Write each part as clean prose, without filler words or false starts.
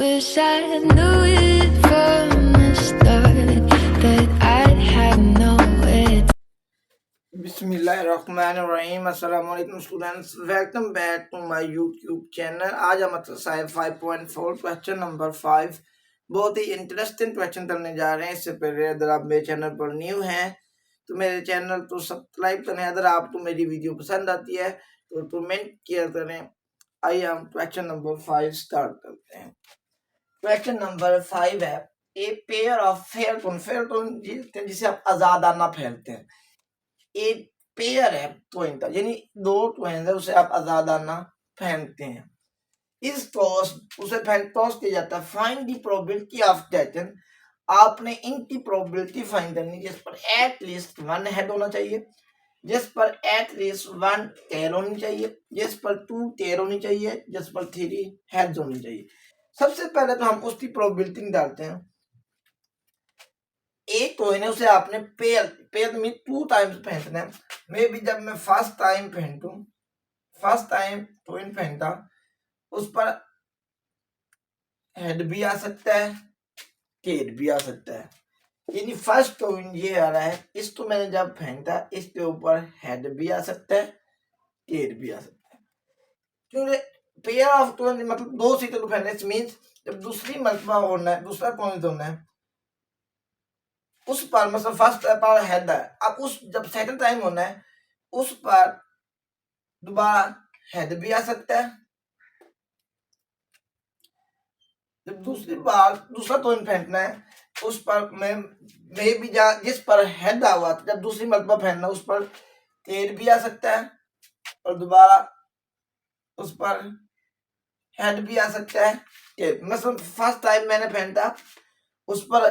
Wish I knew it from the start, but I'd have nowhere. बिस्मिल्लाहिर्रहमानिर्रहीम अस्सलाम वालेकुम students, welcome back to my YouTube channel. आज हम exercise 5.4 question number 5 बहुत ही interesting question करने जा रहे हैं। इससे पहले अगर आप मेरे चैनल पर न्यू हैं तो मेरे चैनल तो सब्सक्राइब करें। अगर आपको मेरी वीडियो पसंद आती है तो कमेंट किया करें। आइए हम क्वेश्चन नंबर 5 स्टार्ट करते हैं। क्वेश्चन नंबर 5 है, ए पेयर ऑफ फेयरटोन जिसे आप आजादाना फैलते हैं। एक पेयर है ट्विन का, यानी दो ट्विन है, उसे आप आजादाना पहनते हैं। इस टॉस उसे टॉस किया जाता है। Find the probability of death. आपने इनकी प्रोबेबिलिटी फाइंड करनी, जिस पर एट लीस्ट वन हेड होना चाहिए, जिस पर एट लीस्ट वन टेल होनी चाहिए, जिस पर टू टेल होनी चाहिए, जिस पर थ्री हेड्स होनी चाहिए। सबसे पहले तो हम उसकी प्रोबेबिलिटी निकालते हैं। एक तो है उसे आपने पेयर में 2 टाइम्स पहनना है। मे भी जब मैं फर्स्ट टाइम ट्विन पहनता, उस पर हेड भी आ सकता है, टेल भी आ सकता है। यानी फर्स्ट ट्विन ये आ रहा है, इसको मैंने जब पहनता इसके ऊपर हेड भी आ सकता है, टेल भी आ सकता है। क्योंकि पेयर ऑफ ट्विन मतलब दो सीटर को पहनने मींस जब दूसरी मर्तबा होना है, दूसरा ट्विन होना है, उस पर मतलब फर्स्ट पर हेड है, अब उस जब सेकंड टाइम होना है उस पर दोबारा हेड भी आ सकता है। जब दूसरी बार दूसरा टोन पहनना है उस पर मैं भी जिस पर हेड आ हुआ था, जब दूसरी मरतबा पहनना उस पर टेल भी आ सकता है और दोबारा उस पर हेड भी आ सकता है, टेल। मतलब फर्स्ट टाइम मैंने पहनता उस पर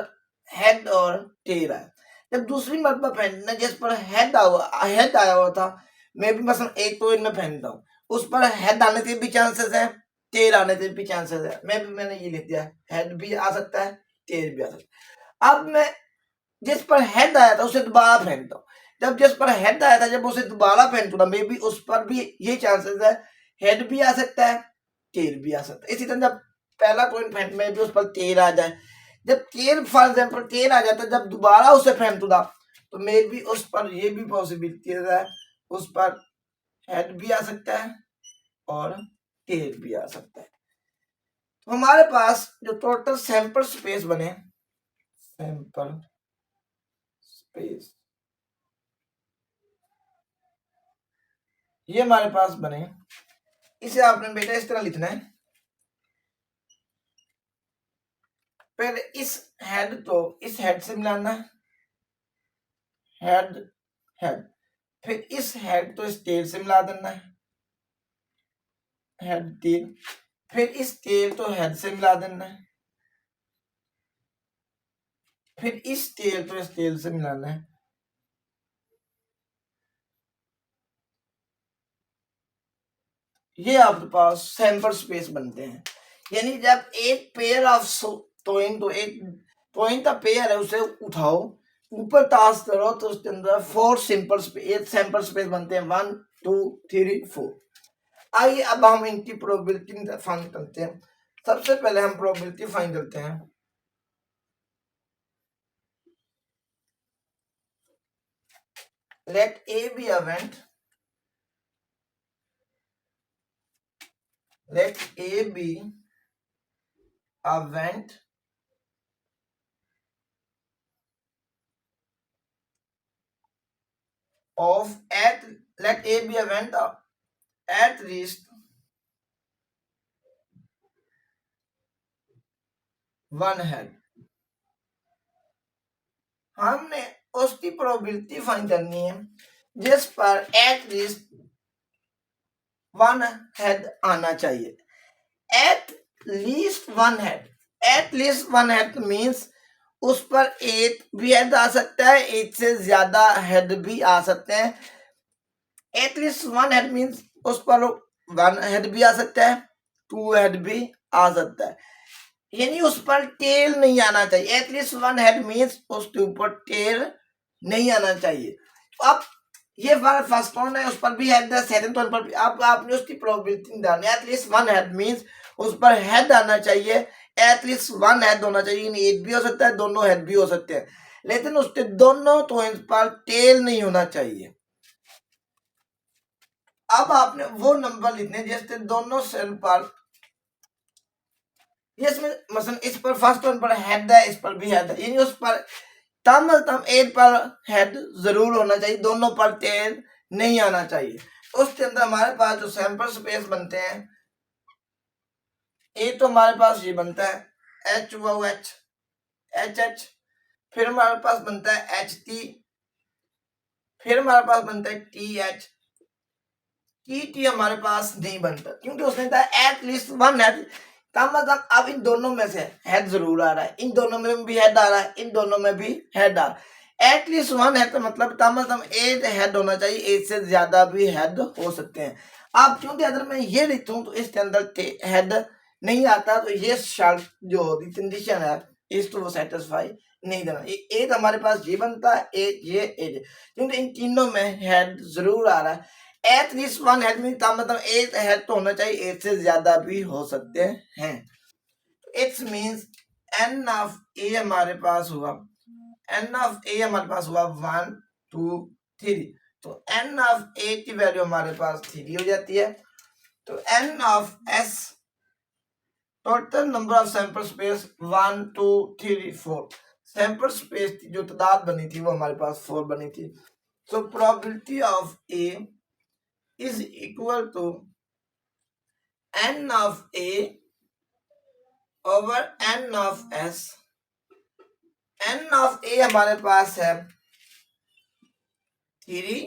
हेड और टेल आया। जब दूसरी मरतबा पहनना जिस पर हेड आया हुआ था, मैं भी मतलब एक तो इनमें पहनता हूँ, उस पर हेड आने के भी चांसेस है, टेल आने के भी चांसेस है। मैंने ये लिख दिया, हेड भी आ सकता है, टेल भी आ सकता है। अब मैं जिस पर हेड आया था उसे दोबारा पहनता हूँ। जब जिस पर हेड आया था जब उसे दोबारा पहनता मे भी उस पर भी ये चांसेस है, हेड भी आ सकता है, टेल भी आ सकता है। इसी तरह जब पहला कोइन पहन में भी उस पर टेल आ जाए, जब टेल फॉर एग्जाम्पल टेल आ जाता है, जब दोबारा उसे पहनता तो मे भी उस पर ये भी पॉसिबिलिटी है, उस पर हेड भी आ सकता है और टेल भी आ सकता है। तो हमारे पास जो टोटल सैंपल स्पेस बने, सैंपल स्पेस ये हमारे पास बने, इसे आपने बेटा इस तरह लिखना है। पहले इस हेड से मिलाना है, हेड हेड। फिर इस हेड तो इस टेल से मिला देना है, हेड टेल। फिर इस टेल तो हेड से मिला देना है, फिर इस टेल तो इस टेल से मिलाना है। ये आपके पास सैंपल स्पेस बनते हैं। यानी जब एक पेयर ऑफ एक टोइन का पेयर है उसे उठाओ, ऊपर टास्क करो तो उसके अंदर 4 सैंपल स्पेस बनते हैं, 1 2 3 4। आइए अब हम इनकी प्रोबेबिलिटी फाइंड करते हैं। सबसे पहले हम प्रोबेबिलिटी फाइंड करते हैं। Let A B event, let A be event of let A be event of at least one head। हमने उसकी प्रोबेबिलिटी फाइंड करनी है जिस पर एट लीस्ट वन हेड आना चाहिए। Eight least one head means उस पर एक भी हेड आ सकता है, एक से ज्यादा हेड भी आ सकते हैं। एटलीस्ट वन हेड मींस उस पर वन हेड भी आ सकता है, टू हेड भी आ सकता है, यानी उस पर टेल नहीं आना चाहिए। एटलीस्ट वन हेड मींस उसके ऊपर टेल नहीं आना चाहिए। अब ये फर्स्ट वन है, उस पर भी हेड है, सेकंड वन पर भी। अब आपने उसकी प्रोबेबिलिटी निकालनी है। एटलीस्ट वन हेड मींस उस पर हेड आना चाहिए, एटलीस्ट वन हेड होना चाहिए, एक भी हो सकता है, दोनों हेड भी हो सकते हैं, लेकिन उसके दोनों ट्विंस पर टेल नहीं होना चाहिए। अब आपने वो नंबर लिखने जिससे दोनों सेल पर, इसमें मसलन इस पर फर्स्ट वन पर हेड है, इस पर भी हेड है, यानी उस पर तम एक पर हेड जरूर होना चाहिए, दोनों पर टेल नहीं आना चाहिए। उसके अंदर हमारे पास जो सैंपल स्पेस बनते हैं, एक तो हमारे पास ये बनता है H wow H H H, फिर हमारे पास बनता है एच टी, फिर हमारे पास बनता है टी एच। टी टी हमारे पास नहीं बनता क्योंकि उसने कहा एटलीस्ट वन हेड, का मतलब अब इन दोनों में से हेड जरूर आ रहा है, इन दोनों में भी हेड आ रहा है, इन दोनों में भी हेड आ रहा है। एटलीस्ट वन हेड का मतलब एक हेड होना चाहिए, एक से ज्यादा भी हेड हो सकते हैं। अब क्योंकि अगर मैं ये लिखता हूँ तो इसके अंदर हेड नहीं आता, तो ये शर्त जो कंडीशन है इसको वो सेटिस्फाई नहीं देना। एक हमारे पास ये बनता है, एक ये एक, क्योंकि इन तीनों में हेड जरूर आ रहा है। एटलीस्ट वन हेड में का मतलब एक हेड तो होना चाहिए, एक से ज्यादा भी हो सकते हैं। इट्स मींस एन ऑफ ए हमारे पास हुआ, एन ऑफ ए हमारे पास हुआ 1 2 3, तो एन ऑफ ए की वैल्यू हमारे पास 3 हो जाती है। तो N of S, total number of sample space 1 2 3 4, sample space की जो तादाद बनी थी वो हमारे पास 4 बनी थी। So probability of A is equal to n of a over n of s। n of a हमारे पास है 3,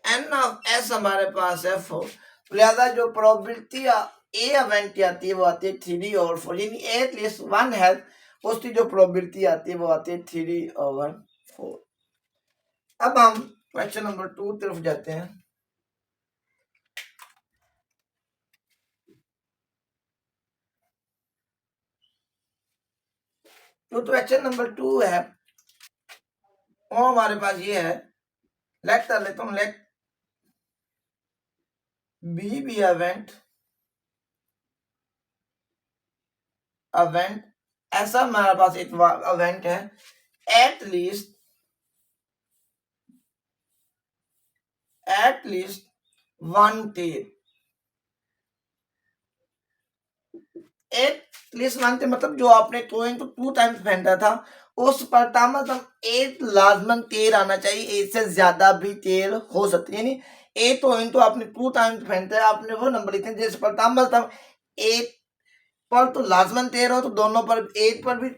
n of s हमारे पास है 4, लिहाजा जो प्रोबेबिलिटी ए इवेंट की आती है वो आती है 3 और 4, यानी एटलीस्ट वन है, उसकी जो प्रोबेबिलिटी आती है वो आती है 3 over 4। अब हम क्वेश्चन नंबर 2 तरफ जाते हैं। तो क्वेश्चन नंबर 2 है, वो हमारे पास ये है, लेट कर लेता हूँ, लेट बी बी इवेंट ऐसा हमारे पास एक इवेंट है, at least one tail, at least one tail मतलब जो आपने 2 टाइम्स फेंटा था उस पर मतलब एक लाजमन टेल आना चाहिए, एक से ज्यादा भी टेल हो सकती है, यानी एक तो आपने 2 टाइम्स फेंटा है, आपने वो नंबर लिखे जिस पर मतलब एक पर तो लाजमन टेल हो, तो दोनों पर एक पर भी,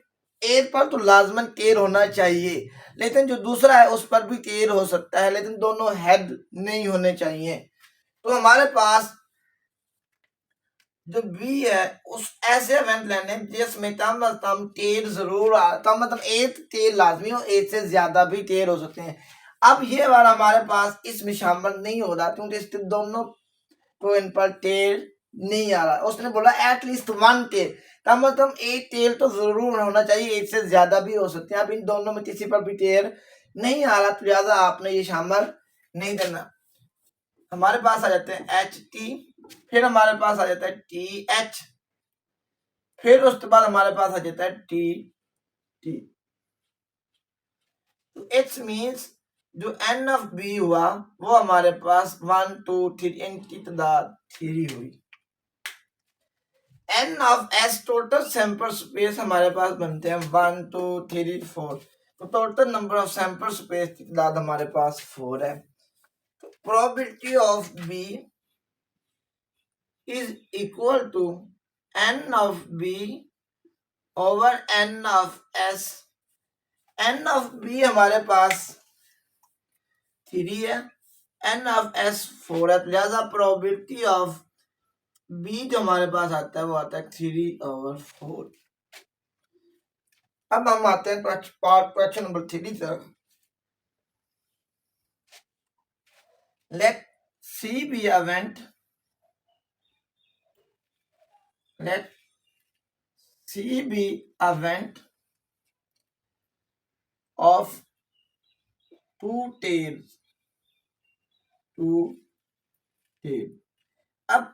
एक पर तो लाजमन टेल होना चाहिए, लेकिन जो दूसरा है उस पर भी टेल हो सकता है, लेकिन दोनों हेड नहीं होने चाहिए। तो हमारे पास जो बी है उस ऐसे इवेंट लेने जिसमें कम टेल जरूर आता, मतलब एक टेल लाजमी हो, एक से ज्यादा भी टेल हो सकते हैं। अब ये वाला हमारे पास इसमें शामिल नहीं हो रहा क्योंकि इसके दोनों तो इन पर टेल नहीं आ रहा। उसने बोला एटलीस्ट वन टेल, का मतलब एक टेल तो जरूर होना चाहिए, एक से ज्यादा भी हो सकते हैं। अब इन दोनों में किसी पर भी टेल नहीं आ रहा, तो लिहाजा आपने ये शामिल नहीं करना। हमारे पास आ जाते हैं एच टी, फिर हमारे पास आ जाता है टी एच, फिर उसके बाद हमारे पास आ जाता है टी टी। तो इट्स मींस जो एन ऑफ बी हुआ वो हमारे पास 1 2 3 इनकी तादाद 3 हुई। N of S total sample space हमारे पास बनते हैं 1 2 3 4, तो total number of sample space की तादाद हमारे पास 4 है। तो probability of B is equal to n of b over n of s। n of b हमारे पास 3 है, n of s 4 है, लिहाजा प्रोबेबिलिटी ऑफ b जो हमारे पास आता है वो आता है 3/4। अब हम आते हैं क्वेश्चन नंबर 3 तक। Let C B event, let C be event of two tails, two tail। अब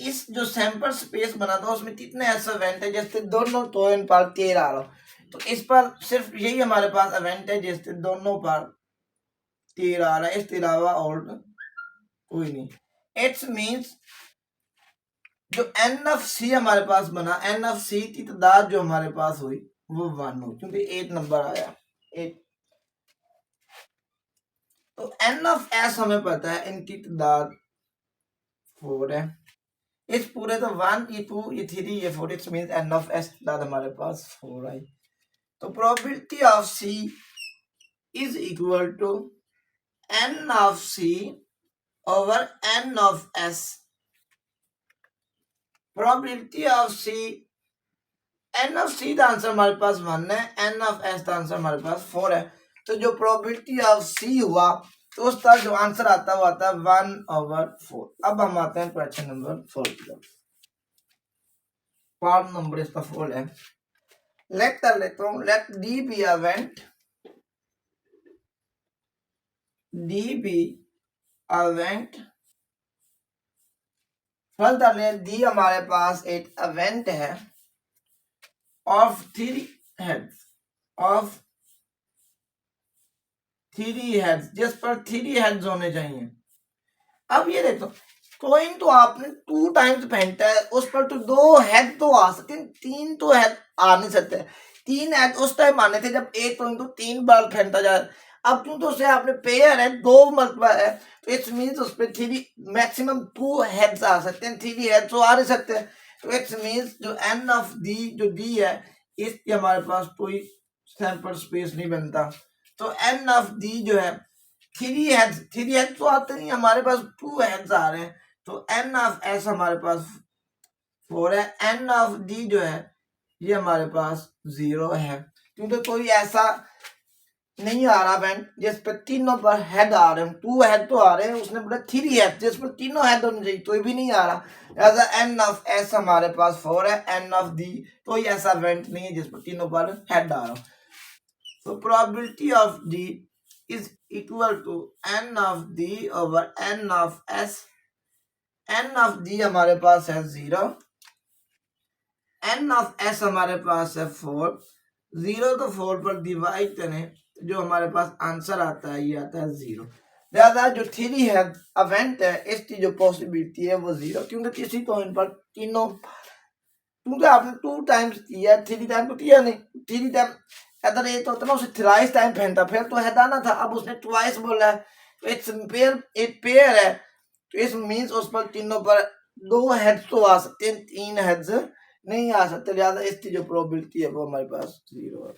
इस जो सैंपल स्पेस बना था उसमें कितने ऐसे इवेंट है जिससे दोनों तो इन पर 13 आ रहा हो, तो इस पर सिर्फ यही हमारे पास इवेंट है जिससे दोनों पर 13 आ रहा है, इसके अलावा और कोई नहीं। इट्स मीन्स जो एन ऑफ सी हमारे पास बना, एन ऑफ सी की तादाद जो हमारे पास हुई वो 1 हो, क्योंकि 8 नंबर आया 8। तो एन ऑफ एस हमें पता है इनकी तादाद 4 है। इस पूरे तो 1 ये 2 ये 3 ये 4, it's means N of S तादाद हमारे पास 4 आई। तो probability of C is equal to N of C over N of S. Probability of C, N of C का आंसर हमारे पास 1 है, एन ऑफ एस का आंसर हमारे पास 4 है। तो जो प्रोबेबिलिटी ऑफ सी हुआ तो उसका जो आंसर आता है वो आता है 1/4। अब हम आते हैं क्वेश्चन नंबर 4 की तरफ। पार्ट नंबर इसका 4 है। लेट कर लेता हूँ, let D B event, D B event. Further let D हमारे पास एक इवेंट है ऑफ 3 हेड्स, ऑफ 3 हेड्स, जिस पर 3 हेड्स होने चाहिए। अब ये देखो, कॉइन तो आपने 2 टाइम्स फेंटा है, उस पर तो 2 हेड तो आ सकते हैं, 3 तो हेड आ नहीं सकते। 3 हेड उस टाइम आने थे जब एक कॉइन तो 3 बार फेंटा जाए। अब क्यों तो उसे आपने पेयर है, 2 मरतबा है, तो इट्स मीन्स उस पर 3 मैक्सिमम 2 हेड्स आ सकते हैं, 3 हेड्स तो आ नहीं सकते। तो इट्स मीन्स जो एन ऑफ डी जो डी है इसके हमारे पास कोई सैंपल स्पेस नहीं बनता। तो एन ऑफ डी जो है 3 हेड्स तो आते नहीं, हमारे पास 2 हेड्स आ रहे हैं। तो एन ऑफ एस हमारे पास 4 है, एन ऑफ डी जो है ये हमारे पास 0 है, क्योंकि कोई ऐसा नहीं आ रहा बैंड जिस पर तीनों पर हेड आ रहे हैं। 2 हेड तो आ रहे हैं, उसने बोला 3 हेड जिस पर तीनों हेड होने चाहिए, तो भी नहीं आ रहा। ऐसा एन ऑफ एस हमारे पास 4 है, एन ऑफ डी कोई ऐसा इवेंट नहीं है जिस पर तीनों पर हेड आ रहा हो। So probability of D is equal to n of D over n of S। n of D हमारे पास है 0, n of S हमारे पास है 4। 0 तो 4 पर डिवाइड करें तो जो हमारे पास आंसर आता है ये आता है 0। ज्यादा जो 3 है इवेंट है इसकी जो पॉसिबिलिटी है वो 0, क्योंकि किसी कॉइन पर तीनों, क्योंकि आपने 2 टाइम्स किया, 3 टाइम तो किया नहीं, 3 टाइम अगर ये तो उतना उसे थ्राइस टाइम फेंटा, फिर तो हटाना था, अब उसने ट्वाइस बोला है, तो इट्स पेयर, एक पेयर है, तो इस मींस उस पर तीनों पर 2 हेड्स तो आ सकते हैं, 3 हेड्स नहीं आ सकते। ज्यादा इसकी जो प्रोबेबिलिटी है वो हमारे पास 0 है।